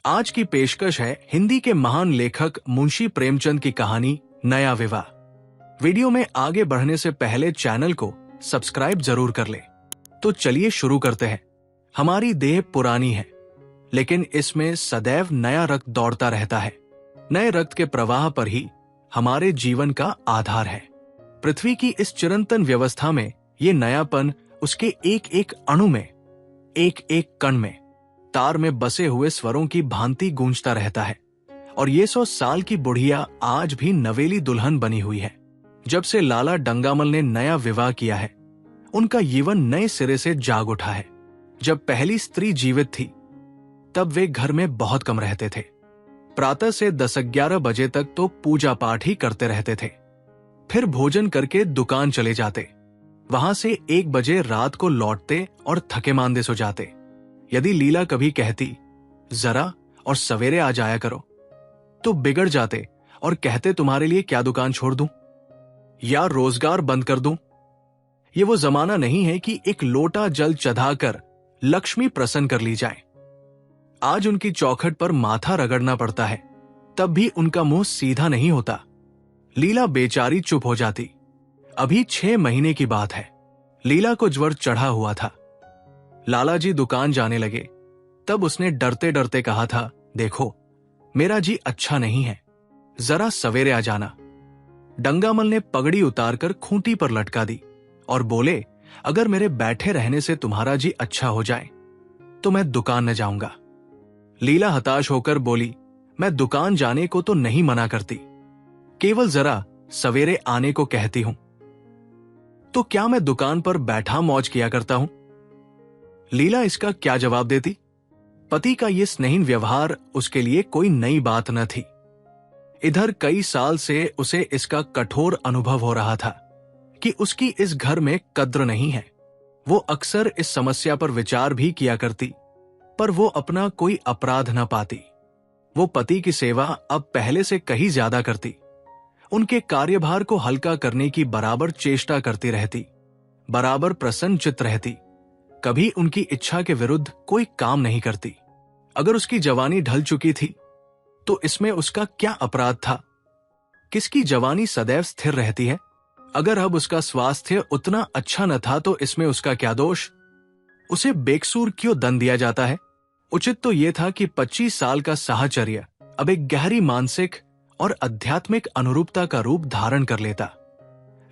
आज की पेशकश है हिंदी के महान लेखक मुंशी प्रेमचंद की कहानी नया विवाह। वीडियो में आगे बढ़ने से पहले चैनल को सब्सक्राइब जरूर कर ले। तो चलिए शुरू करते हैं। हमारी देह पुरानी है, लेकिन इसमें सदैव नया रक्त दौड़ता रहता है। नए रक्त के प्रवाह पर ही हमारे जीवन का आधार है। पृथ्वी की इस चिरंतन व्यवस्था में ये नयापन उसके एक एक अणु में, एक एक कण में, तार में बसे हुए स्वरों की भांति गूंजता रहता है। और ये 100 साल की बुढ़िया आज भी नवेली दुल्हन बनी हुई है। जब से लाला डंगामल ने नया विवाह किया है, उनका जीवन नए सिरे से जाग उठा है। जब पहली स्त्री जीवित थी, तब वे घर में बहुत कम रहते थे। प्रातः से 10-11 बजे तक तो पूजा पाठ ही करते रहते थे। फिर भोजन करके दुकान चले जाते। वहां से 1 बजे रात को लौटते और थके मांदे सो जाते। यदि लीला कभी कहती, जरा और सवेरे आ जाया करो, तो बिगड़ जाते और कहते, तुम्हारे लिए क्या दुकान छोड़ दूं या रोजगार बंद कर दूं। ये वो जमाना नहीं है कि एक लोटा जल चढ़ाकर लक्ष्मी प्रसन्न कर ली जाए। आज उनकी चौखट पर माथा रगड़ना पड़ता है, तब भी उनका मुंह सीधा नहीं होता। लीला बेचारी चुप हो जाती। अभी 6 महीने की बात है। लीला को ज्वर चढ़ा हुआ था। लाला जी दुकान जाने लगे, तब उसने डरते डरते कहा था, देखो मेरा जी अच्छा नहीं है, जरा सवेरे आ जाना। डंगामल ने पगड़ी उतारकर खूंटी पर लटका दी और बोले, अगर मेरे बैठे रहने से तुम्हारा जी अच्छा हो जाए तो मैं दुकान न जाऊंगा। लीला हताश होकर बोली, मैं दुकान जाने को तो नहीं मना करती, केवल जरा सवेरे आने को कहती हूं। तो क्या मैं दुकान पर बैठा मौज किया करता हूं? लीला इसका क्या जवाब देती? पति का ये स्नेहीन व्यवहार उसके लिए कोई नई बात न थी। इधर कई साल से उसे इसका कठोर अनुभव हो रहा था कि उसकी इस घर में कद्र नहीं है। वो अक्सर इस समस्या पर विचार भी किया करती, पर वो अपना कोई अपराध न पाती। वो पति की सेवा अब पहले से कहीं ज्यादा करती। उनके कार्यभार को हल्का करने की बराबर चेष्टा करती रहती, बराबर प्रसन्न चित्त रहती। कभी उनकी इच्छा के विरुद्ध कोई काम नहीं करती। अगर उसकी जवानी ढल चुकी थी, तो इसमें उसका क्या अपराध था? किसकी जवानी सदैव स्थिर रहती है? अगर अब उसका स्वास्थ्य उतना अच्छा न था, तो इसमें उसका क्या दोष? उसे बेकसूर क्यों दंड दिया जाता है? उचित तो यह था कि 25 साल का साहचर्य अब एक गहरी मानसिक और आध्यात्मिक अनुरूपता का रूप धारण कर लेता,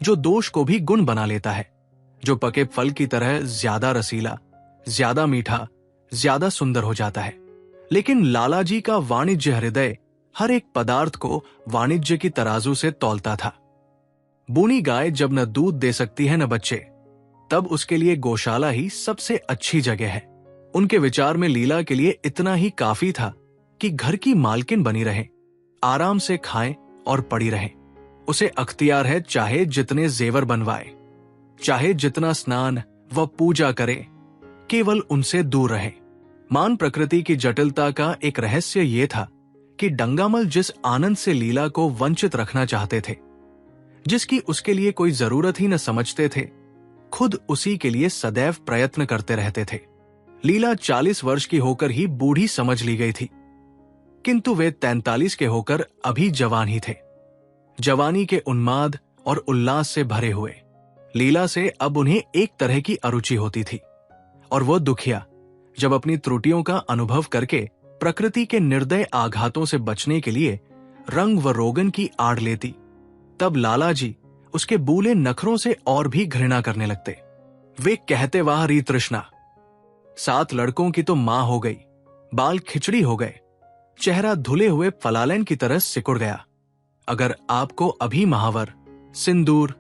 जो दोष को भी गुण बना लेता है, जो पके फल की तरह ज्यादा रसीला, ज्यादा मीठा, ज्यादा सुंदर हो जाता है। लेकिन लालाजी का वाणिज्य हृदय हर एक पदार्थ को वाणिज्य की तराजू से तौलता था। बूनी गाय जब न दूध दे सकती है न बच्चे, तब उसके लिए गौशाला ही सबसे अच्छी जगह है। उनके विचार में लीला के लिए इतना ही काफी था कि घर की मालकिन बनी रहे, आराम से खाए और पड़ी रहे। उसे अख्तियार है चाहे जितने जेवर बनवाए, चाहे जितना स्नान व पूजा करे, केवल उनसे दूर रहे। मान प्रकृति की जटिलता का एक रहस्य यह था कि डंगामल जिस आनंद से लीला को वंचित रखना चाहते थे, जिसकी उसके लिए कोई जरूरत ही न समझते थे, खुद उसी के लिए सदैव प्रयत्न करते रहते थे। लीला 40 वर्ष की होकर ही बूढ़ी समझ ली गई थी, किंतु वे 43 के होकर अभी जवान ही थे, जवानी के उन्माद और उल्लास से भरे हुए। लीला से अब उन्हें एक तरह की अरुचि होती थी, और वो दुखिया जब अपनी त्रुटियों का अनुभव करके प्रकृति के निर्दय आघातों से बचने के लिए रंग व रोगन की आड़ लेती, तब लालाजी उसके बूले नखरों से और भी घृणा करने लगते। वे कहते, वाह री तृष्णा, 7 लड़कों की तो मां हो गई, बाल खिचड़ी हो गए, चेहरा धुले हुए फलालेन की तरह सिकुड़ गया। अगर आपको अभी महावर, सिंदूर,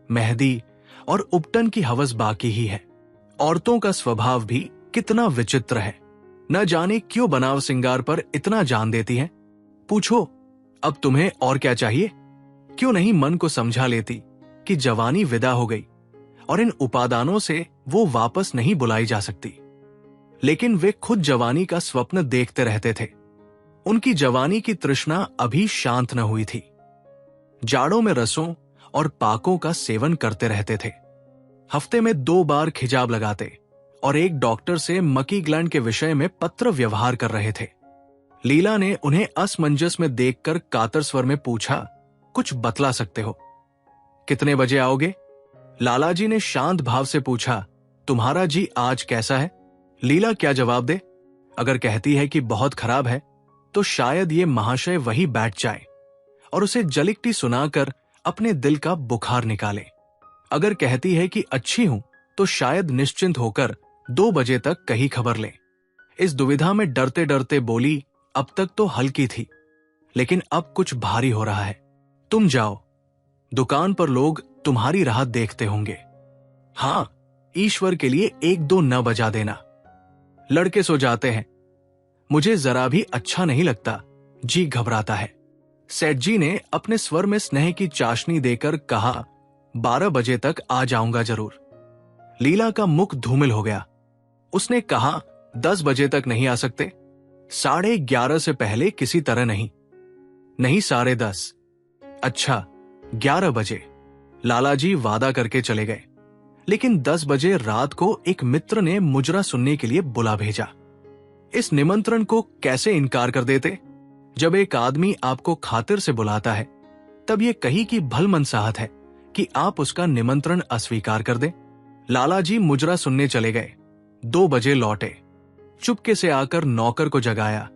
मेहंदी और उपटन की हवस बाकी ही है। औरतों का स्वभाव भी कितना विचित्र है, न जाने क्यों बनाव सिंगार पर इतना जान देती हैं। पूछो, अब तुम्हें और क्या चाहिए? क्यों नहीं मन को समझा लेती कि जवानी विदा हो गई और इन उपादानों से वो वापस नहीं बुलाई जा सकती। लेकिन वे खुद जवानी का स्वप्न देखते रहते थे। उनकी जवानी की तृष्णा अभी शांत न हुई थी। जाड़ों में रसों और पाकों का सेवन करते रहते थे। हफ्ते में 2 बार खिजाब लगाते और एक डॉक्टर से मकी ग्लैंड के विषय में पत्र व्यवहार कर रहे थे। लीला ने उन्हें असमंजस में देखकर कातर स्वर में पूछा, कुछ बतला सकते हो? कितने बजे आओगे? लालाजी ने शांत भाव से पूछा, तुम्हारा जी आज कैसा है? लीला क्या जवाब दे? अगर कहती है कि बहुत खराब है तो शायद ये महाशय वही बैठ जाए और उसे जलिकटी सुनाकर अपने दिल का बुखार निकाले। अगर कहती है कि अच्छी हूं तो शायद निश्चिंत होकर 2 बजे तक कहीं खबर ले। इस दुविधा में डरते डरते बोली, अब तक तो हल्की थी लेकिन अब कुछ भारी हो रहा है। तुम जाओ, दुकान पर लोग तुम्हारी राहत देखते होंगे। हां, ईश्वर के लिए 1-2 न बजा देना। लड़के सो जाते हैं, मुझे जरा भी अच्छा नहीं लगता, जी घबराता है। सेठ जी ने अपने स्वर में स्नेह की चाशनी देकर कहा, 12 बजे तक आ जाऊंगा जरूर। लीला का मुख धूमिल हो गया। उसने कहा, 10 बजे तक नहीं आ सकते? 11:30 से पहले किसी तरह नहीं। नहीं 10:30। अच्छा, 11 बजे। लालाजी वादा करके चले गए। लेकिन 10 बजे रात को एक मित्र ने मुजरा सुनने के लिए बुला भेजा। इस निमंत्रण को कैसे इनकार कर देते? जब एक आदमी आपको खातिर से बुलाता है तब ये कही की भल मनसाहत है कि आप उसका निमंत्रण अस्वीकार कर दें। लालाजी मुजरा सुनने चले गए। 2 बजे लौटे। चुपके से आकर नौकर को जगाया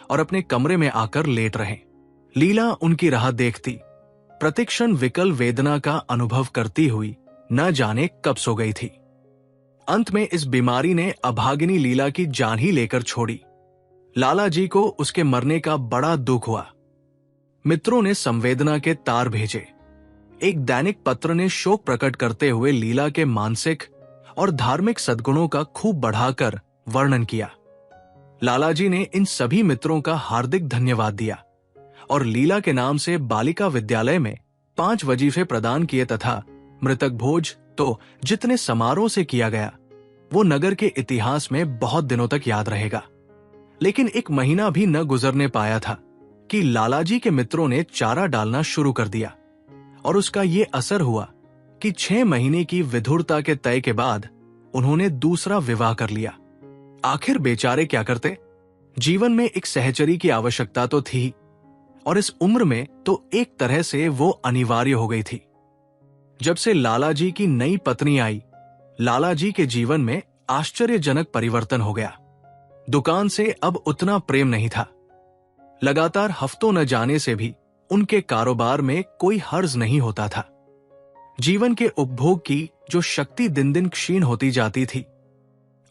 और अपने कमरे में आकर लेट रहे। लीला उनकी राह देखती, प्रतिक्षण विकल वेदना का अनुभव करती हुई न जाने कब सो गई थी। अंत में इस बीमारी ने अभागिनी लीला की जान ही लेकर छोड़ी। लालाजी को उसके मरने का बड़ा दुख हुआ। मित्रों ने संवेदना के तार भेजे। एक दैनिक पत्र ने शोक प्रकट करते हुए लीला के मानसिक और धार्मिक सद्गुणों का खूब बढ़ाकर वर्णन किया। लालाजी ने इन सभी मित्रों का हार्दिक धन्यवाद दिया और लीला के नाम से बालिका विद्यालय में 5 वजीफे प्रदान किए तथा मृतक भोज तो जितने समारोह से किया गया वो नगर के इतिहास में बहुत दिनों तक याद रहेगा। लेकिन 1 महीना भी न गुजरने पाया था कि लालाजी के मित्रों ने चारा डालना शुरू कर दिया और उसका ये असर हुआ कि 6 महीने की विधुरता के तय के बाद उन्होंने दूसरा विवाह कर लिया। आखिर बेचारे क्या करते? जीवन में एक सहचरी की आवश्यकता तो थी और इस उम्र में तो एक तरह से वो अनिवार्य हो गई थी। जब से लालाजी की नई पत्नी आई, लालाजी के जीवन में आश्चर्यजनक परिवर्तन हो गया। दुकान से अब उतना प्रेम नहीं था। लगातार हफ्तों न जाने से भी उनके कारोबार में कोई हर्ज नहीं होता था। जीवन के उपभोग की जो शक्ति दिन दिन क्षीण होती जाती थी,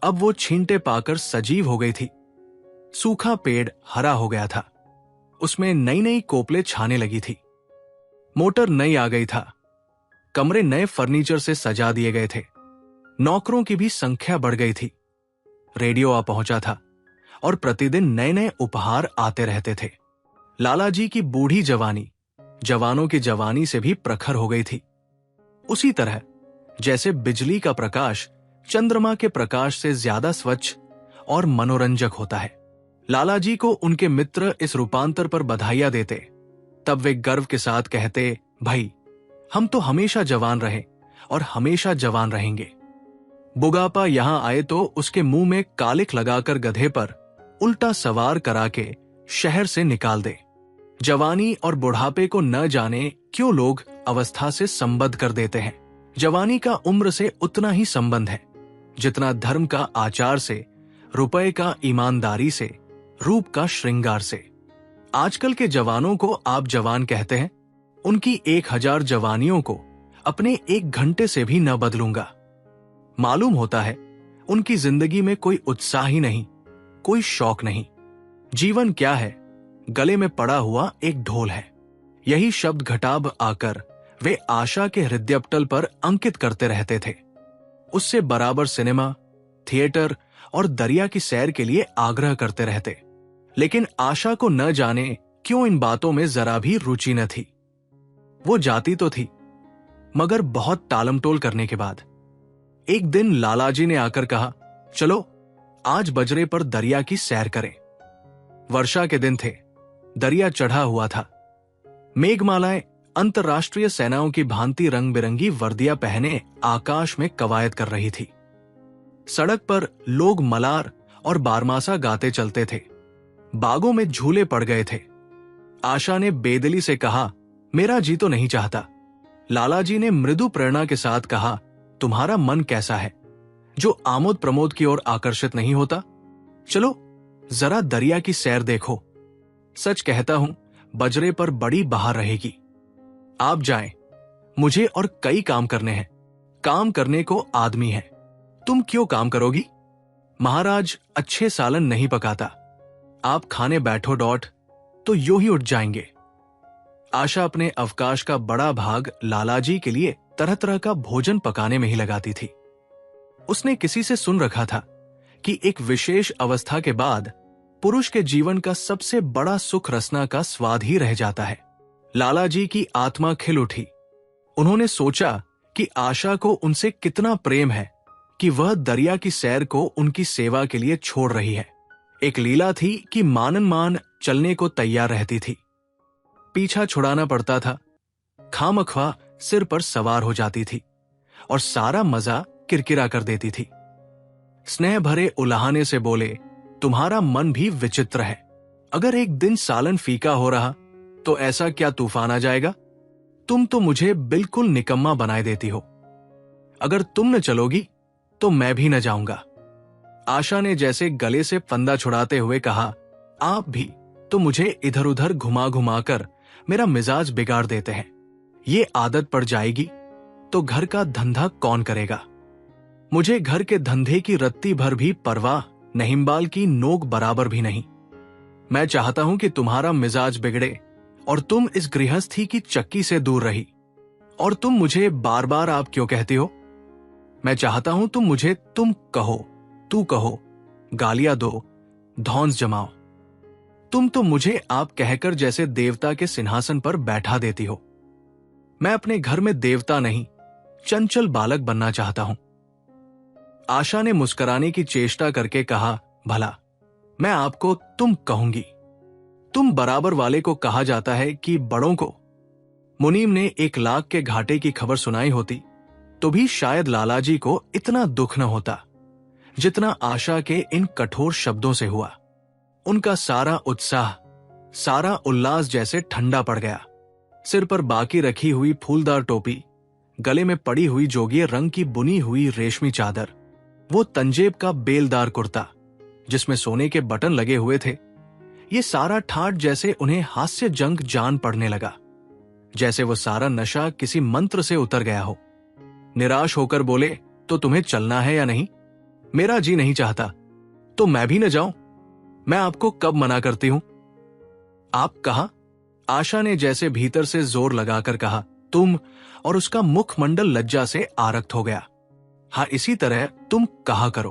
अब वो छींटे पाकर सजीव हो गई थी। सूखा पेड़ हरा हो गया था, उसमें नई नई कोपले छाने लगी थी। मोटर नई आ गई था, कमरे नए फर्नीचर से सजा दिए गए थे, नौकरों की भी संख्या बढ़ गई थी। रेडियो आ पहुंचा था और प्रतिदिन नए नए उपहार आते रहते थे। लालाजी की बूढ़ी जवानी जवानों की जवानी से भी प्रखर हो गई थी। उसी तरह जैसे बिजली का प्रकाश चंद्रमा के प्रकाश से ज्यादा स्वच्छ और मनोरंजक होता है। लालाजी को उनके मित्र इस रूपांतर पर बधाइयां देते, तब वे गर्व के साथ कहते, भाई हम तो हमेशा जवान रहे और हमेशा जवान रहेंगे। बुगापा यहां आए तो उसके मुंह में कालिख लगाकर गधे पर उल्टा सवार करा के शहर से निकाल दे। जवानी और बुढ़ापे को न जाने क्यों लोग अवस्था से संबद्ध कर देते हैं। जवानी का उम्र से उतना ही संबंध है जितना धर्म का आचार से, रुपए का ईमानदारी से, रूप का श्रृंगार से। आजकल के जवानों को आप जवान कहते हैं, उनकी 1000 जवानियों को अपने 1 घंटे से भी न बदलूंगा। मालूम होता है उनकी जिंदगी में कोई उत्साह ही नहीं, कोई शौक नहीं। जीवन क्या है? गले में पड़ा हुआ एक ढोल है। यही शब्द घटाब आकर वे आशा के हृदयपटल पर अंकित करते रहते थे। उससे बराबर सिनेमा, थिएटर और दरिया की सैर के लिए आग्रह करते रहते। लेकिन आशा को न जाने क्यों इन बातों में जरा भी रुचि न थी। वो जाती तो थी, मगर बहुत टालमटोल करने के बाद। एक दिन लालाजी ने आकर कहा, चलो आज बजरे पर दरिया की सैर करें। वर्षा के दिन थे, दरिया चढ़ा हुआ था। मेघमालाएं अंतर्राष्ट्रीय सेनाओं की भांति रंग बिरंगी वर्दियां पहने आकाश में कवायद कर रही थी। सड़क पर लोग मलार और बारमासा गाते चलते थे। बागों में झूले पड़ गए थे। आशा ने बेदिली से कहा, मेरा जी तो नहीं चाहता। लालाजी ने मृदु प्रेरणा के साथ कहा, तुम्हारा मन कैसा है, जो आमोद प्रमोद की ओर आकर्षित नहीं होता? चलो जरा दरिया की सैर देखो। सच कहता हूं, बजरे पर बड़ी बहार रहेगी। आप जाएं, मुझे और कई काम करने हैं। काम करने को आदमी है। तुम क्यों काम करोगी? महाराज अच्छे सालन नहीं पकाता। आप खाने बैठो डॉट तो यूं ही उठ जाएंगे। आशा अपने अवकाश का बड़ा भाग लालाजी के लिए तरह तरह का भोजन पकाने में ही लगाती थी। उसने किसी से सुन रखा था कि एक विशेष अवस्था के बाद पुरुष के जीवन का सबसे बड़ा सुख रसना का स्वाद ही रह जाता है। लालाजी की आत्मा खिल उठी। उन्होंने सोचा कि आशा को उनसे कितना प्रेम है कि वह दरिया की सैर को उनकी सेवा के लिए छोड़ रही है। एक लीला थी कि मानन मान चलने को तैयार रहती थी। पीछा छुड़ाना पड़ता था। खामख्वा सिर पर सवार हो जाती थी और सारा मजा किरकिरा कर देती थी। स्नेह भरे उलाहने से बोले, तुम्हारा मन भी विचित्र है। अगर एक दिन सालन फीका हो रहा तो ऐसा क्या तूफान आ जाएगा? तुम तो मुझे बिल्कुल निकम्मा बनाए देती हो। अगर तुम न चलोगी तो मैं भी न जाऊंगा। आशा ने जैसे गले से फंदा छुड़ाते हुए कहा, आप भी तो मुझे इधर उधर घुमा घुमा कर मेरा मिजाज बिगाड़ देते हैं। ये आदत पड़ जाएगी तो घर का धंधा कौन करेगा? मुझे घर के धंधे की रत्ती भर भी परवाह नहिम्बाल की नोक बराबर भी नहीं। मैं चाहता हूं कि तुम्हारा मिजाज बिगड़े और तुम इस गृहस्थी की चक्की से दूर रही। और तुम मुझे बार बार आप क्यों कहती हो? मैं चाहता हूं तुम मुझे तुम कहो, तू कहो, गालियां दो, धौंस जमाओ। तुम तो मुझे आप कहकर जैसे देवता के सिंहासन पर बैठा देती हो। मैं अपने घर में देवता नहीं, चंचल बालक बनना चाहता हूं। आशा ने मुस्कुराने की चेष्टा करके कहा, भला मैं आपको तुम कहूंगी। तुम बराबर वाले को कहा जाता है कि बड़ों को। मुनीम ने 1 लाख के घाटे की खबर सुनाई होती तो भी शायद लालाजी को इतना दुख न होता जितना आशा के इन कठोर शब्दों से हुआ। उनका सारा उत्साह, सारा उल्लास जैसे ठंडा पड़ गया। सिर पर बाकी रखी हुई फूलदार टोपी, गले में पड़ी हुई जोगिए रंग की बुनी हुई रेशमी चादर, वो तंजेब का बेलदार कुर्ता जिसमें सोने के बटन लगे हुए थे, ये सारा ठाट जैसे उन्हें हास्य जंग जान पड़ने लगा। जैसे वो सारा नशा किसी मंत्र से उतर गया हो। निराश होकर बोले, तो तुम्हें चलना है या नहीं? मेरा जी नहीं चाहता तो मैं भी न जाऊं। मैं आपको कब मना करती हूं? आप कहा? आशा ने जैसे भीतर से जोर लगाकर कहा। तुम, और उसका मुखमंडल लज्जा से आरक्त हो गया। हाँ, इसी तरह तुम कहा करो।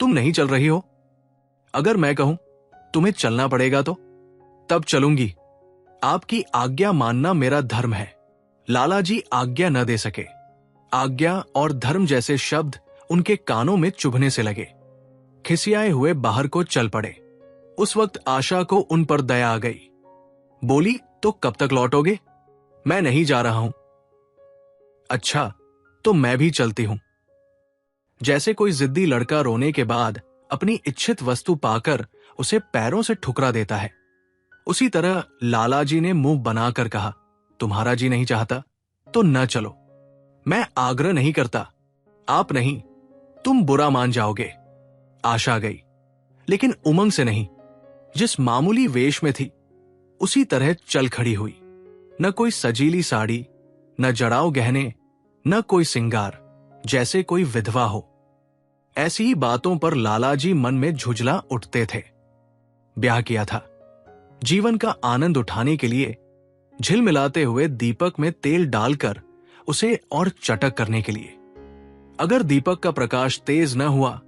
तुम नहीं चल रही हो? अगर मैं कहूं तुम्हें चलना पड़ेगा तो तब चलूंगी। आपकी आज्ञा मानना मेरा धर्म है। लालाजी आज्ञा न दे सके। आज्ञा और धर्म जैसे शब्द उनके कानों में चुभने से लगे। खिसियाए हुए बाहर को चल पड़े। उस वक्त आशा को उन पर दया आ गई। बोली, तो कब तक लौटोगे? मैं नहीं जा रहा हूं। अच्छा, तो मैं भी चलती हूं। जैसे कोई जिद्दी लड़का रोने के बाद अपनी इच्छित वस्तु पाकर उसे पैरों से ठुकरा देता है, उसी तरह लालाजी ने मुंह बनाकर कहा, तुम्हारा जी नहीं चाहता तो न चलो। मैं आग्रह नहीं करता, आप नहीं, तुम बुरा मान जाओगे। आशा गई, लेकिन उमंग से नहीं। जिस मामूली वेश में थी उसी तरह चल खड़ी हुई। न कोई सजीली साड़ी, न जड़ाऊ गहने, न कोई सिंगार, जैसे कोई विधवा हो। ऐसी ही बातों पर लालाजी मन में झुंझला उठते थे। ब्याह किया था, जीवन का आनंद उठाने के लिए, झिलमिलाते हुए दीपक में तेल डालकर उसे और चटक करने के लिए। अगर दीपक का प्रकाश तेज न हुआ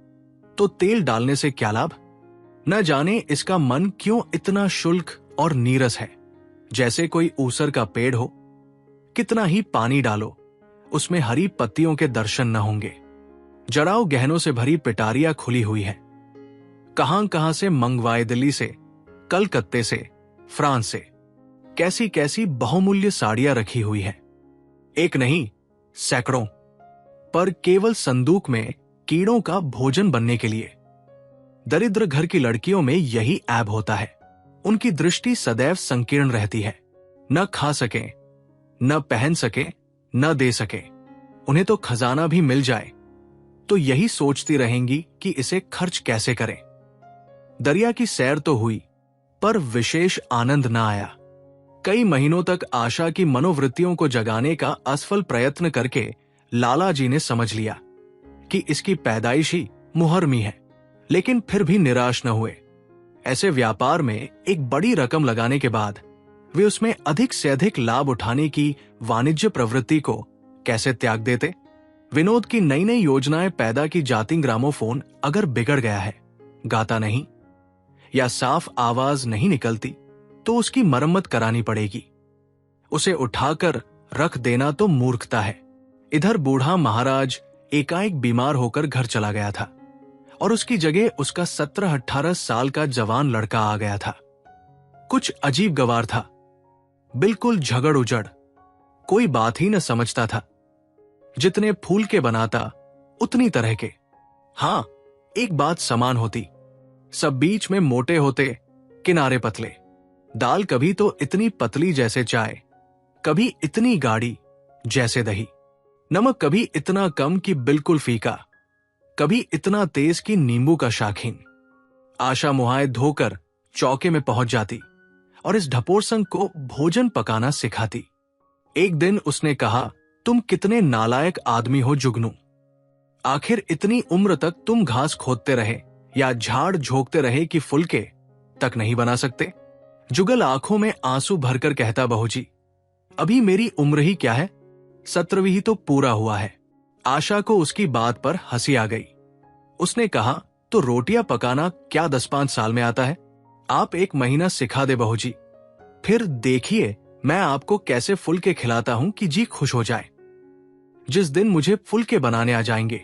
तो तेल डालने से क्या लाभ? न जाने इसका मन क्यों इतना शुष्क और नीरस है, जैसे कोई ऊसर का पेड़ हो। कितना ही पानी डालो, उसमें हरी पत्तियों के दर्शन न होंगे। जड़ाऊ गहनों से भरी पिटारियां खुली हुई है। कहां से मंगवाए, दिल्ली से, कलकत्ते से, फ्रांस से कैसी कैसी बहुमूल्य साड़ियां रखी हुई हैं। एक नहीं, सैकड़ों, पर केवल संदूक में कीड़ों का भोजन बनने के लिए। दरिद्र घर की लड़कियों में यही ऐब होता है। उनकी दृष्टि सदैव संकीर्ण रहती है। न खा सके, न पहन सके, न दे सके, उन्हें तो खजाना भी मिल जाए तो यही सोचती रहेंगी कि इसे खर्च कैसे करें। दरिया की सैर तो हुई, पर विशेष आनंद न आया। कई महीनों तक आशा की मनोवृत्तियों को जगाने का असफल प्रयत्न करके लाला जी ने समझ लिया कि इसकी पैदाइश ही मुहर्मी है, लेकिन फिर भी निराश न हुए। ऐसे व्यापार में एक बड़ी रकम लगाने के बाद वे उसमें अधिक से अधिक लाभ उठाने की वाणिज्य प्रवृत्ति को कैसे त्याग देते। विनोद की नई नई योजनाएं पैदा की जाती ग्रामोफोन अगर बिगड़ गया है, गाता नहीं या साफ आवाज नहीं निकलती, तो उसकी मरम्मत करानी पड़ेगी। उसे उठाकर रख देना तो मूर्खता है। इधर बूढ़ा महाराज एकाएक बीमार होकर घर चला गया था और उसकी जगह उसका 17-18 साल का जवान लड़का आ गया था। कुछ अजीब गवार था, बिल्कुल झगड़ उजड़, कोई बात ही न समझता था। जितने फूल के बनाता उतनी तरह के। हां, एक बात समान होती, सब बीच में मोटे होते, किनारे पतले। दाल कभी तो इतनी पतली जैसे चाय, कभी इतनी गाढ़ी जैसे दही। नमक कभी इतना कम कि बिल्कुल फीका, कभी इतना तेज कि नींबू का शाखीन। आशा मुहाए धोकर चौके में पहुंच जाती और इस ढपोर संग को भोजन पकाना सिखाती। एक दिन उसने कहा, तुम कितने नालायक आदमी हो जुगनू। आखिर इतनी उम्र तक तुम घास खोदते रहे या झाड़ झोंकते रहे कि फुलके तक नहीं बना सकते। जुगल आंखों में आंसू भरकर कहता, बहूजी अभी मेरी उम्र ही क्या है, 17वीं ही तो पूरा हुआ है। आशा को उसकी बात पर हंसी आ गई। उसने कहा, तो रोटियां पकाना क्या 10-5 साल में आता है? आप 1 महीना सिखा दे बहूजी, फिर देखिए मैं आपको कैसे फुलके खिलाता हूं कि जी खुश हो जाए। जिस दिन मुझे फुलके बनाने आ जाएंगे,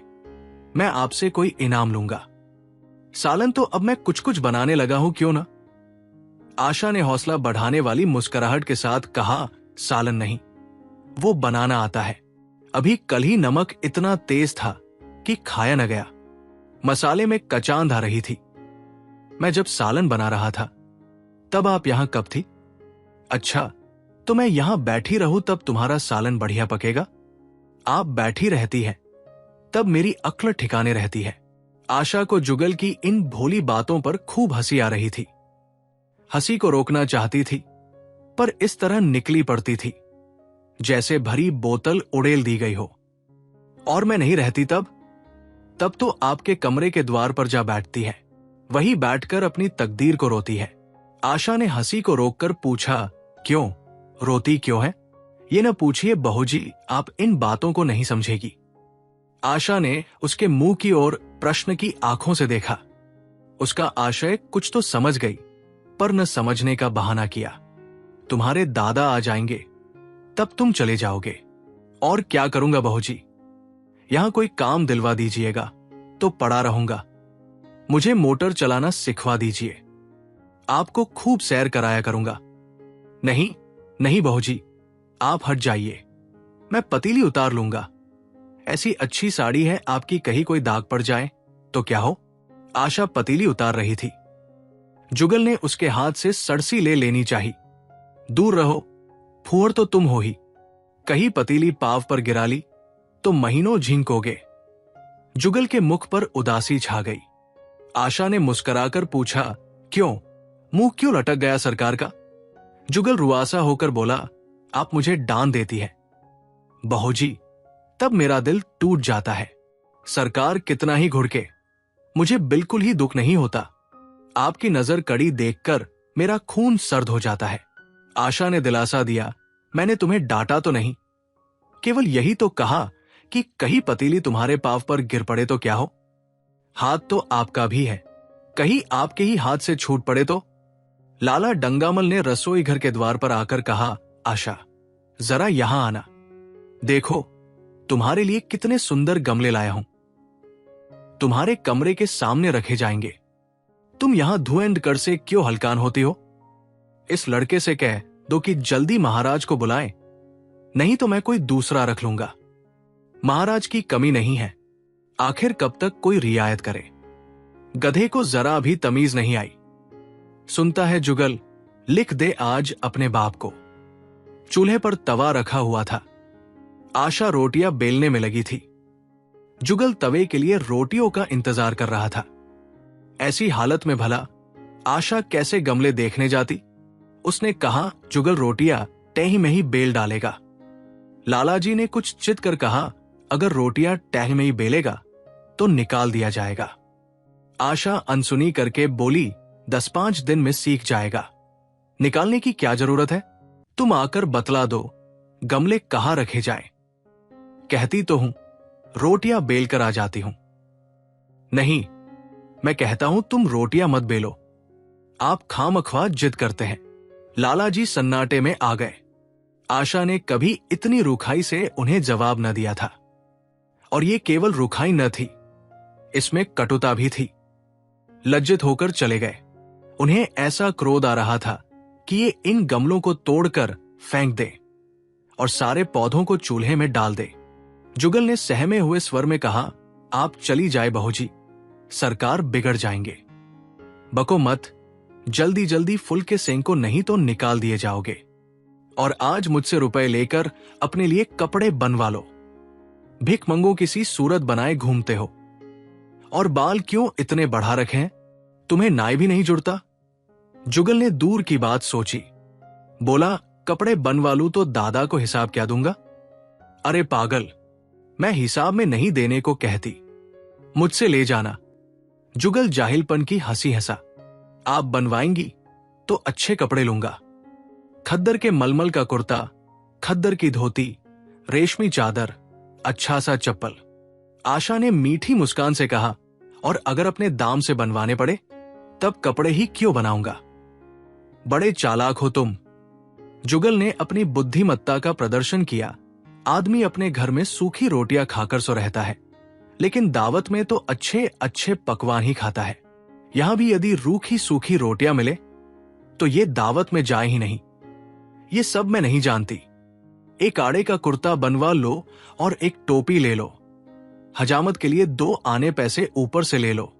मैं आपसे कोई इनाम लूंगा। सालन तो अब मैं कुछ कुछ बनाने लगा हूं, क्यों ना? आशा ने हौसला बढ़ाने वाली मुस्कुराहट के साथ कहा, सालन नहीं, वो बनाना आता है। अभी कल ही नमक इतना तेज था कि खाया न गया। मसाले में कचांद आ रही थी। मैं जब सालन बना रहा था तब आप यहां कब थी? अच्छा, तो मैं यहां बैठी रहूं तब तुम्हारा सालन बढ़िया पकेगा। आप बैठी रहती है तब मेरी अक्ल ठिकाने रहती है। आशा को जुगल की इन भोली बातों पर खूब हंसी आ रही थी। हंसी को रोकना चाहती थी, पर इस तरह निकली पड़ती थी जैसे भरी बोतल उड़ेल दी गई हो। और मैं नहीं रहती तब तो आपके कमरे के द्वार पर जा बैठती है, वही बैठकर अपनी तकदीर को रोती है। आशा ने हंसी को रोककर पूछा, क्यों रोती क्यों है? ये न पूछिए बहूजी, आप इन बातों को नहीं समझेगी। आशा ने उसके मुंह की ओर प्रश्न की आंखों से देखा। उसका आशय कुछ तो समझ गई, पर न समझने का बहाना किया। तुम्हारे दादा आ जाएंगे तब तुम चले जाओगे। और क्या करूंगा बहूजी? यहां कोई काम दिलवा दीजिएगा तो पड़ा रहूंगा। मुझे मोटर चलाना सिखवा दीजिए, आपको खूब सैर कराया करूंगा। नहीं नहीं बहूजी, आप हट जाइए, मैं पतीली उतार लूंगा। ऐसी अच्छी साड़ी है आपकी, कहीं कोई दाग पड़ जाए तो क्या हो? आशा पतीली उतार रही थी। जुगल ने उसके हाथ से सरसी ले लेनी चाहिए। दूर रहो, फुहर तो तुम हो ही, कहीं पतीली पाव पर गिरा ली तो महीनों झींकोगे। जुगल के मुख पर उदासी छा गई। आशा ने मुस्कुराकर पूछा, क्यों, मुंह क्यों लटक गया सरकार का? जुगल रुआसा होकर बोला, आप मुझे डांट देती है बहूजी, तब मेरा दिल टूट जाता है। सरकार कितना ही घुड़के, मुझे बिल्कुल ही दुख नहीं होता। आपकी नजर कड़ी देखकर मेरा खून सर्द हो जाता है। आशा ने दिलासा दिया, मैंने तुम्हें डांटा तो नहीं, केवल यही तो कहा कि कहीं पतीली तुम्हारे पांव पर गिर पड़े तो क्या हो? हाथ तो आपका भी है, कहीं आपके ही हाथ से छूट पड़े तो? लाला डंगामल ने रसोई घर के द्वार पर आकर कहा, आशा जरा यहां आना, देखो तुम्हारे लिए कितने सुंदर गमले लाया हूं। तुम्हारे कमरे के सामने रखे जाएंगे। तुम यहां धुएंडकर से क्यों हलकान होती हो? इस लड़के से कह दो कि जल्दी महाराज को बुलाएं, नहीं तो मैं कोई दूसरा रख लूंगा। महाराज की कमी नहीं है, आखिर कब तक कोई रियायत करे? गधे को जरा भी तमीज नहीं आई। सुनता है जुगल, लिख दे आज अपने बाप को। चूल्हे पर तवा रखा हुआ था। आशा रोटियां बेलने में लगी थी। जुगल तवे के लिए रोटियों का इंतजार कर रहा था। ऐसी हालत में भला आशा कैसे गमले देखने जाती? उसने कहा, जुगल रोटियां टही में ही बेल डालेगा। लालाजी ने कुछ चित कर कहा, अगर रोटियां टह में ही बेलेगा तो निकाल दिया जाएगा। आशा अनसुनी करके बोली, 10-5 दिन में सीख जाएगा। निकालने की क्या जरूरत है? तुम आकर बतला दो गमले कहाँ रखे जाए। कहती तो हूं रोटियां बेल कर आ जाती हूं। नहीं, मैं कहता हूं तुम रोटियां मत बेलो। आप खामख्वाह जिद करते हैं। लालाजी सन्नाटे में आ गए। आशा ने कभी इतनी रुखाई से उन्हें जवाब न दिया था। और ये केवल रुखाई न थी, इसमें कटुता भी थी। लज्जित होकर चले गए। उन्हें ऐसा क्रोध आ रहा था कि ये इन गमलों को तोड़कर फेंक दे और सारे पौधों को चूल्हे में डाल दे। जुगल ने सहमे हुए स्वर में कहा, आप चली जाए बहू जी, सरकार बिगड़ जाएंगे। बको मत, जल्दी जल्दी फुल के सेंक को नहीं तो निकाल दिए जाओगे। और आज मुझसे रुपए लेकर अपने लिए कपड़े बनवा लो। भिख मंगो किसी सूरत बनाए घूमते हो। और बाल क्यों इतने बढ़ा रखे हैं? तुम्हें नाई भी नहीं जुड़ता? जुगल ने दूर की बात सोची। बोला, कपड़े बनवा लूं तो दादा को हिसाब क्या दूंगा? अरे पागल, मैं हिसाब में नहीं देने को कहती, मुझसे ले जाना। जुगल जाहिलपन की हंसी हंसा। आप बनवाएंगी तो अच्छे कपड़े लूंगा। खद्दर के मलमल का कुर्ता, खद्दर की धोती, रेशमी चादर, अच्छा सा चप्पल। आशा ने मीठी मुस्कान से कहा, और अगर अपने दाम से बनवाने पड़े तब कपड़े ही क्यों बनाऊंगा? बड़े चालाक हो तुम। जुगल ने अपनी बुद्धिमत्ता का प्रदर्शन किया। आदमी अपने घर में सूखी रोटियां खाकर सो रहता है, लेकिन दावत में तो अच्छे अच्छे पकवान ही खाता है। यहां भी यदि रूखी सूखी रोटियां मिले तो ये दावत में जाए ही नहीं। ये सब मैं नहीं जानती। एक आड़े का कुर्ता बनवा लो और एक टोपी ले लो। हजामत के लिए 2 आने पैसे ऊपर से ले लो।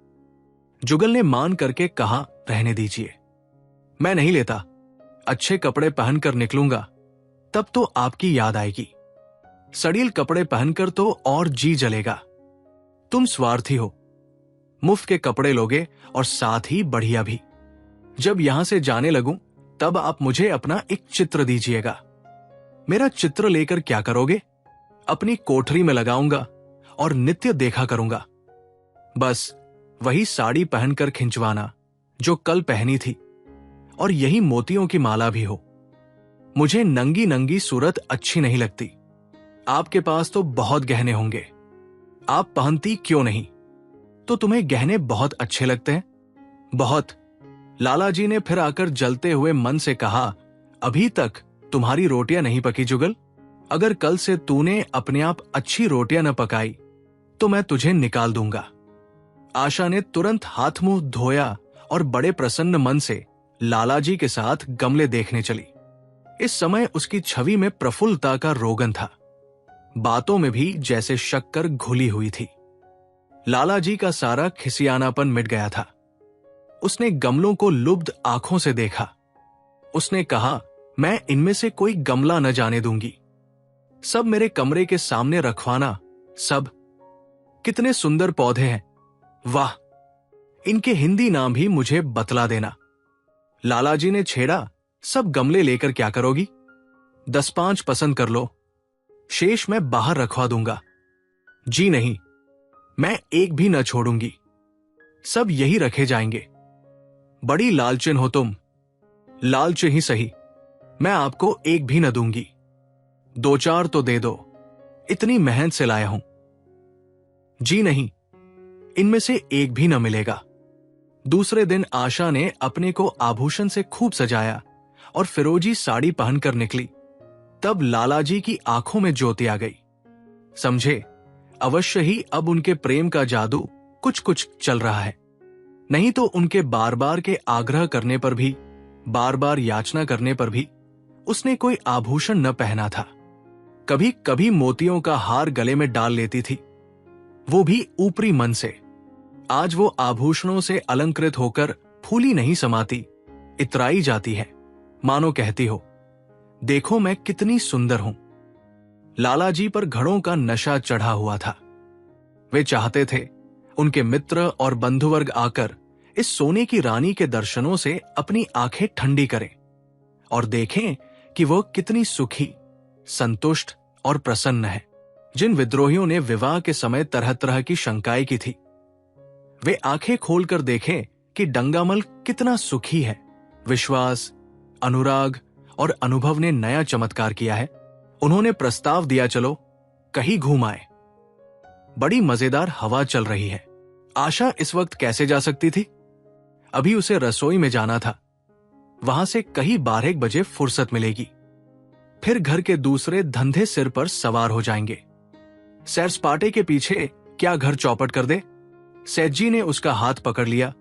जुगल ने मान करके कहा, रहने दीजिए, मैं नहीं लेता। अच्छे कपड़े पहनकर निकलूंगा तब तो आपकी याद आएगी। सड़ील कपड़े पहनकर तो और जी जलेगा। तुम स्वार्थी हो, मुफ्त के कपड़े लोगे और साथ ही बढ़िया भी। जब यहां से जाने लगूं तब आप मुझे अपना एक चित्र दीजिएगा। मेरा चित्र लेकर क्या करोगे? अपनी कोठरी में लगाऊंगा और नित्य देखा करूंगा। बस वही साड़ी पहनकर खिंचवाना जो कल पहनी थी, और यही मोतियों की माला भी हो। मुझे नंगी नंगी सूरत अच्छी नहीं लगती। आपके पास तो बहुत गहने होंगे, आप पहनती क्यों नहीं? तो तुम्हें गहने बहुत अच्छे लगते हैं? बहुत। लालाजी ने फिर आकर जलते हुए मन से कहा, अभी तक तुम्हारी रोटियां नहीं पकी जुगल। अगर कल से तूने अपने आप अच्छी रोटियां न पकाई तो मैं तुझे निकाल दूंगा। आशा ने तुरंत हाथ मुंह धोया और बड़े प्रसन्न मन से लालाजी के साथ गमले देखने चली। इस समय उसकी छवि में प्रफुल्लता का रोगन था। बातों में भी जैसे शक्कर घुली हुई थी। लालाजी का सारा खिसियानापन मिट गया था। उसने गमलों को लुब्ध आंखों से देखा। उसने कहा, मैं इनमें से कोई गमला न जाने दूंगी। सब मेरे कमरे के सामने रखवाना। सब। कितने सुंदर पौधे हैं, वाह! इनके हिंदी नाम भी मुझे बतला देना। लालाजी ने छेड़ा, सब गमले लेकर क्या करोगी? 10-5 पसंद कर लो, शेष मैं बाहर रखवा दूंगा। जी नहीं, मैं एक भी न छोड़ूंगी, सब यही रखे जाएंगे। बड़ी लालचिन हो तुम। लालच ही सही, मैं आपको एक भी न दूंगी। 2-4 तो दे दो, इतनी मेहनत से लाया हूं। जी नहीं, इनमें से एक भी न मिलेगा। दूसरे दिन आशा ने अपने को आभूषण से खूब सजाया और फिरोजी साड़ी पहनकर निकली। तब लालाजी की आंखों में ज्योति आ गई। समझे, अवश्य ही अब उनके प्रेम का जादू कुछ कुछ चल रहा है। नहीं तो उनके बार बार के आग्रह करने पर भी, बार बार याचना करने पर भी उसने कोई आभूषण न पहना था। कभी कभी मोतियों का हार गले में डाल लेती थी, वो भी ऊपरी मन से। आज वो आभूषणों से अलंकृत होकर फूली नहीं समाती, इतराई जाती है, मानो कहती हो, देखो मैं कितनी सुंदर हूं। लाला जी पर घड़ों का नशा चढ़ा हुआ था। वे चाहते थे उनके मित्र और बंधुवर्ग आकर इस सोने की रानी के दर्शनों से अपनी आंखें ठंडी करें और देखें कि वह कितनी सुखी, संतुष्ट और प्रसन्न है। जिन विद्रोहियों ने विवाह के समय तरह तरह की शंकाएं की थी, वे आंखें खोलकर देखें कि डंगामल कितना सुखी है। विश्वास, अनुराग और अनुभव ने नया चमत्कार किया है। उन्होंने प्रस्ताव दिया, चलो कहीं घूम आए। बड़ी मजेदार हवा चल रही है। आशा इस वक्त कैसे जा सकती थी? अभी उसे रसोई में जाना था। वहां से कहीं 12 बजे फुर्सत मिलेगी, फिर घर के दूसरे धंधे सिर पर सवार हो जाएंगे। सैर सपाटे के पीछे क्या घर चौपट कर दे? सेठ जी ने उसका हाथ पकड़ लिया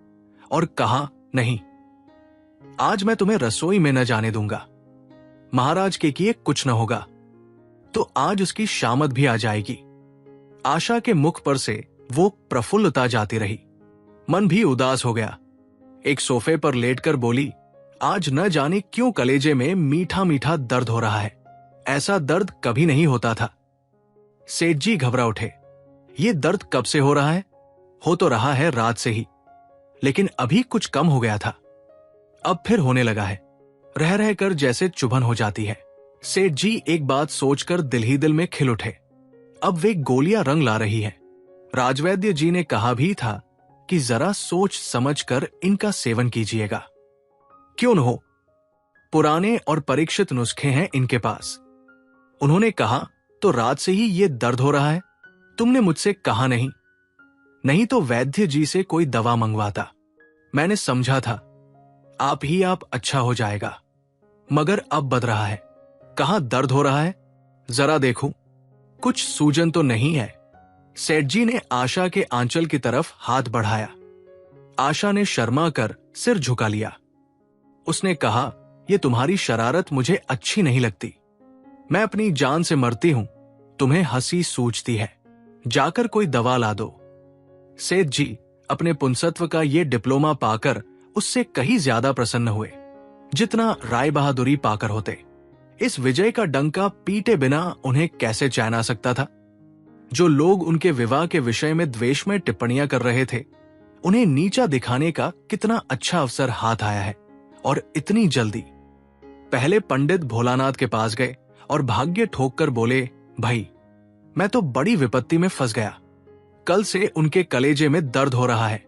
और कहा, नहीं, आज मैं तुम्हें रसोई में न जाने दूंगा। महाराज के किए कुछ न होगा। तो आज उसकी शामत भी आ जाएगी। आशा के मुख पर से वो प्रफुल्लता जाती रही। मन भी उदास हो गया। एक सोफे पर लेटकर बोली, आज न जाने क्यों कलेजे में मीठा मीठा दर्द हो रहा है। ऐसा दर्द कभी नहीं होता था। सेठ जी घबरा उठे। ये दर्द कब से हो रहा है? हो तो रहा है रात से ही, लेकिन अभी कुछ कम हो गया था, अब फिर होने लगा है। रह रहकर जैसे चुभन हो जाती है। सेठ जी एक बात सोचकर दिल ही दिल में खिल उठे। अब वे गोलियां रंग ला रही है। राजवैद्य जी ने कहा भी था कि जरा सोच समझकर इनका सेवन कीजिएगा। क्यों न हो, पुराने और परीक्षित नुस्खे हैं इनके पास। उन्होंने कहा, तो रात से ही ये दर्द हो रहा है? तुमने मुझसे कहा नहीं? नहीं तो वैद्य जी से कोई दवा मंगवाता। मैंने समझा था आप ही आप अच्छा हो जाएगा, मगर अब बद रहा है। कहां दर्द हो रहा है? जरा देखूं, कुछ सूजन तो नहीं है? सेठ जी ने आशा के आंचल की तरफ हाथ बढ़ाया। आशा ने शर्मा कर सिर झुका लिया। उसने कहा, यह तुम्हारी शरारत मुझे अच्छी नहीं लगती। मैं अपनी जान से मरती हूं, तुम्हें हंसी सूझती है। जाकर कोई दवा ला दो। सेठ जी अपने पुंसत्व का ये डिप्लोमा पाकर उससे कहीं ज्यादा प्रसन्न हुए जितना राय बहादुरी पाकर होते। इस विजय का डंका पीटे बिना उन्हें कैसे चैन आ सकता था? जो लोग उनके विवाह के विषय में द्वेष में टिप्पणियां कर रहे थे, उन्हें नीचा दिखाने का कितना अच्छा अवसर हाथ आया है, और इतनी जल्दी। पहले पंडित भोलानाथ के पास गए और भाग्य ठोक कर बोले, भाई मैं तो बड़ी विपत्ति में फंस गया। कल से उनके कलेजे में दर्द हो रहा है,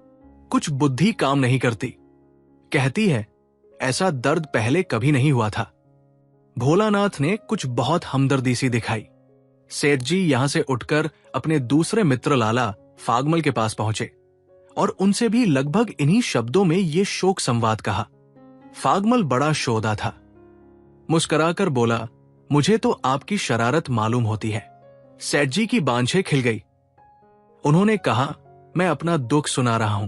कुछ बुद्धि काम नहीं करती। कहती है ऐसा दर्द पहले कभी नहीं हुआ था। भोलानाथ ने कुछ बहुत हमदर्दी सी दिखाई। सेठ जी यहां से उठकर अपने दूसरे मित्र लाला फागमल के पास पहुंचे और उनसे भी लगभग इन्हीं शब्दों में ये शोक संवाद कहा। फागमल बड़ा शोधा था। मुस्कुराकर बोला, मुझे तो आपकी शरारत मालूम होती है। सेठ जी की बांछें खिल गई। उन्होंने कहा, मैं अपना दुख सुना रहा हूं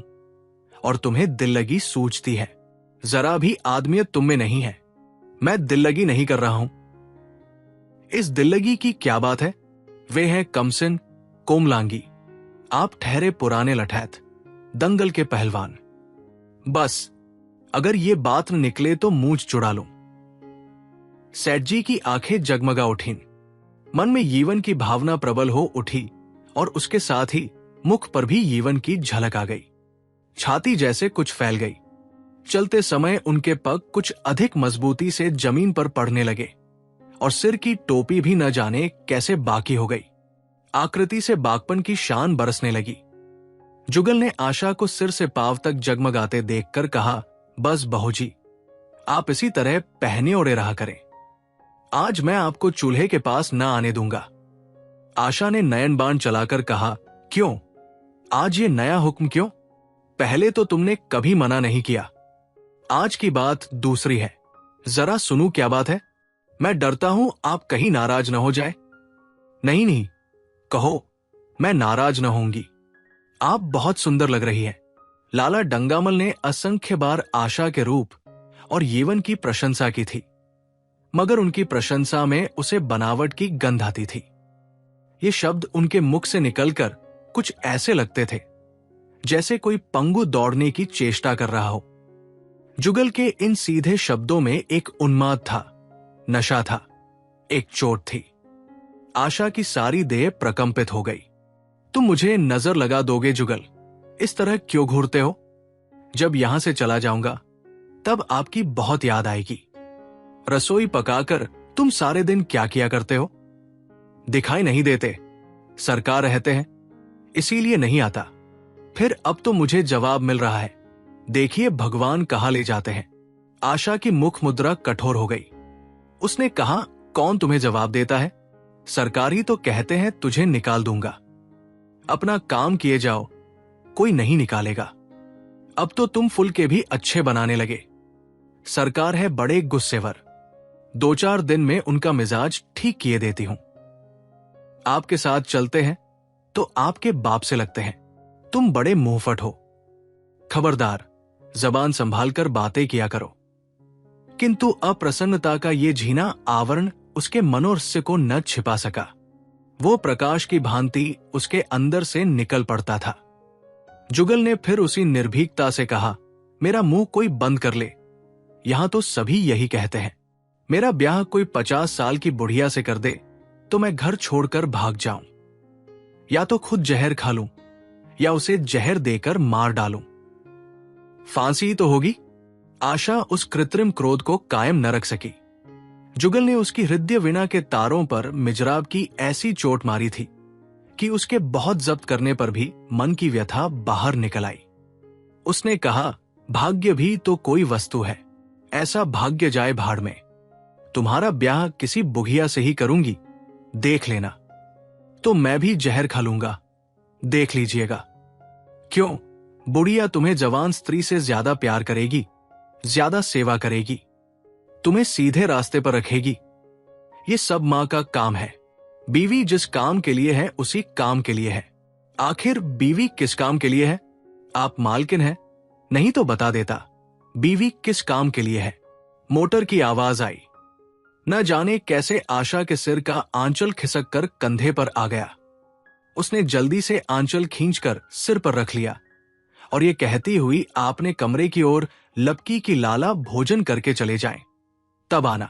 और तुम्हें दिल लगी सूझती है। जरा भी आदमियत तुम में नहीं है। मैं दिल लगी नहीं कर रहा हूं। इस दिल लगी की क्या बात है? वे हैं कमसिन, कोमलांगी। आप ठहरे पुराने लठैत, दंगल के पहलवान। बस अगर ये बात न निकले तो मूंछ चुड़ा लूं। सेठ जी की आंखें जगमगा उठीं। मन में यीवन की भावना प्रबल हो उठी और उसके साथ ही मुख पर भी यीवन की झलक आ गई। छाती जैसे कुछ फैल गई। चलते समय उनके पग कुछ अधिक मजबूती से जमीन पर पड़ने लगे और सिर की टोपी भी न जाने कैसे बाकी हो गई। आकृति से बागपन की शान बरसने लगी। जुगल ने आशा को सिर से पांव तक जगमगाते देखकर कहा, बस बहू जी, आप इसी तरह पहने ओढ़े रहा करें। आज मैं आपको चूल्हे के पास न आने दूंगा। आशा ने नयन बाण चलाकर कहा, क्यों? आज ये नया हुक्म क्यों? पहले तो तुमने कभी मना नहीं किया। आज की बात दूसरी है। जरा सुनूं क्या बात है? मैं डरता हूं आप कहीं नाराज न हो जाए। नहीं नहीं, कहो, मैं नाराज न होंगी। आप बहुत सुंदर लग रही है। लाला डंगामल ने असंख्य बार आशा के रूप और यौवन की प्रशंसा की थी, मगर उनकी प्रशंसा में उसे बनावट की गंध आती थी। ये शब्द उनके मुख से निकलकर कुछ ऐसे लगते थे जैसे कोई पंगु दौड़ने की चेष्टा कर रहा हो। जुगल के इन सीधे शब्दों में एक उन्माद था, नशा था, एक चोट थी। आशा की सारी देह प्रकंपित हो गई। तुम मुझे नजर लगा दोगे जुगल? इस तरह क्यों घूरते हो? जब यहां से चला जाऊंगा तब आपकी बहुत याद आएगी। रसोई पकाकर तुम सारे दिन क्या किया करते हो? दिखाई नहीं देते, सरकार रहते हैं, इसीलिए नहीं आता। फिर अब तो मुझे जवाब मिल रहा है। देखिए भगवान कहां ले जाते हैं। आशा की मुख मुद्रा कठोर हो गई। उसने कहा, कौन तुम्हें जवाब देता है? सरकार ही तो कहते हैं तुझे निकाल दूंगा। अपना काम किए जाओ, कोई नहीं निकालेगा। अब तो तुम फुल के भी अच्छे बनाने लगे। सरकार है बड़े गुस्सेवर, 2-4 दिन में उनका मिजाज ठीक किए देती हूं। आपके साथ चलते हैं तो आपके बाप से लगते हैं। तुम बड़े मुंहफट हो। खबरदार, जबान संभालकर बातें किया करो। किंतु अप्रसन्नता का ये झीना आवरण उसके मनोरस्य को न छिपा सका। वो प्रकाश की भांति उसके अंदर से निकल पड़ता था। जुगल ने फिर उसी निर्भीकता से कहा, मेरा मुंह कोई बंद कर ले। यहां तो सभी यही कहते हैं। मेरा ब्याह कोई 50 साल की बुढ़िया से कर दे तो मैं घर छोड़कर भाग जाऊं, या तो खुद जहर खा लूं या उसे जहर देकर मार डालूं। फांसी ही तो होगी। आशा उस कृत्रिम क्रोध को कायम न रख सकी। जुगल ने उसकी हृदय वीणा के तारों पर मिजराब की ऐसी चोट मारी थी कि उसके बहुत जब्त करने पर भी मन की व्यथा बाहर निकल आई। उसने कहा, भाग्य भी तो कोई वस्तु है, ऐसा भाग्य जाए भाड़ में। तुम्हारा ब्याह किसी बुघिया से ही करूंगी, देख लेना। तो मैं भी जहर खा लूंगा, देख लीजिएगा। क्यों? बुढ़िया तुम्हें जवान स्त्री से ज्यादा प्यार करेगी, ज्यादा सेवा करेगी, तुम्हें सीधे रास्ते पर रखेगी। ये सब मां का काम है। बीवी जिस काम के लिए है उसी काम के लिए है। आखिर बीवी किस काम के लिए है? आप मालकिन हैं, नहीं तो बता देता बीवी किस काम के लिए है। मोटर की आवाज आई। न जाने कैसे आशा के सिर का आंचल खिसक कर कंधे पर आ गया। उसने जल्दी से आंचल खींचकर सिर पर रख लिया और ये कहती हुई आपने कमरे की ओर लपकी की लाला भोजन करके चले जाएं, तब आना।